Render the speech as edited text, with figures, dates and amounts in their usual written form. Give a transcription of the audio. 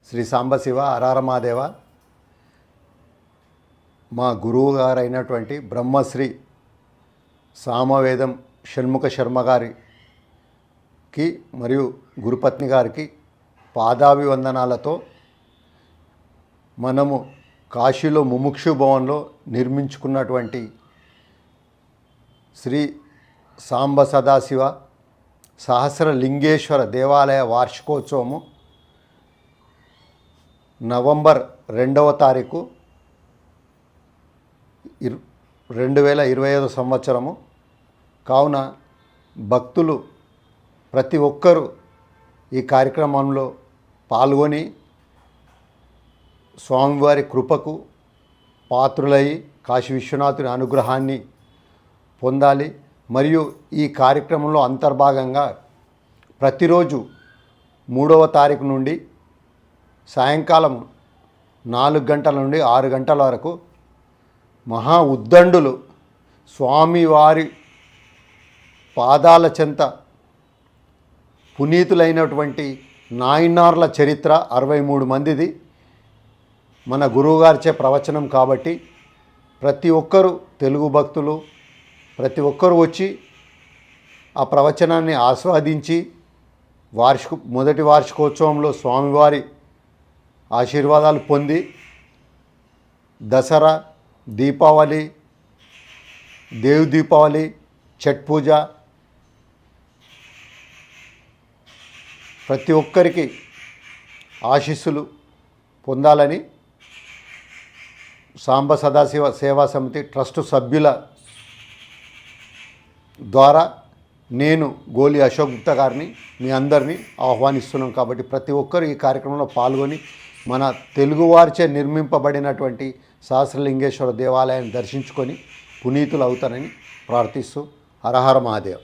శ్రీ సాంబశివ అరారమాదేవ మా గురువు గారైనటువంటి బ్రహ్మశ్రీ సామవేదం షణ్ముఖ శర్మ గారికి మరియు గురుపత్ని గారికి పాదాభివందనాలతో మనము కాశీలో ముముక్షు భవన్లో నిర్మించుకున్నటువంటి శ్రీ సాంబ సదాశివ సహస్రలింగేశ్వర దేవాలయ వార్షికోత్సవము నవంబర్ 2వ తారీఖు 2025 సంవత్సరము కావున భక్తులు ప్రతి ఒక్కరూ ఈ కార్యక్రమంలో పాల్గొని స్వామివారి కృపకు పాత్రులై కాశీ విశ్వనాథుని అనుగ్రహాన్ని పొందాలి. మరియు ఈ కార్యక్రమంలో అంతర్భాగంగా ప్రతిరోజు 3వ తారీఖు నుండి సాయంకాలం 4 గంటల నుండి 6 గంటల వరకు మహా ఉద్దండులు స్వామివారి పాదాల చెంత పునీతులైనటువంటి నాయనార్ల చరిత్ర 63 మందిది మన గురువుగారిచే ప్రవచనం కాబట్టి ప్రతి ఒక్కరూ తెలుగు భక్తులు ప్రతి ఒక్కరూ వచ్చి ఆ ప్రవచనాన్ని ఆస్వాదించి మొదటి వార్షికోత్సవంలో స్వామివారి ఆశీర్వాదాలు పొంది దసరా, దీపావళి, దేవ్ దీపావళి, ఛట్ పూజ ప్రతి ఒక్కరికి ఆశీస్సులు పొందాలని సాంబ సదాశివ సేవా సమితి ట్రస్ట్ సభ్యుల ద్వారా నేను గోలి అశోక్ గుప్తా గారిని మీ అందరినీ ఆహ్వానిస్తున్నాం. కాబట్టి ప్రతి ఒక్కరు ఈ కార్యక్రమంలో పాల్గొని మన తెలుగువారిచే నిర్మింపబడినటువంటి సహస్రలింగేశ్వర దేవాలయాన్ని దర్శించుకొని పునీతులు అవుతారని ప్రార్థిస్తూ హరహర మహాదేవ్.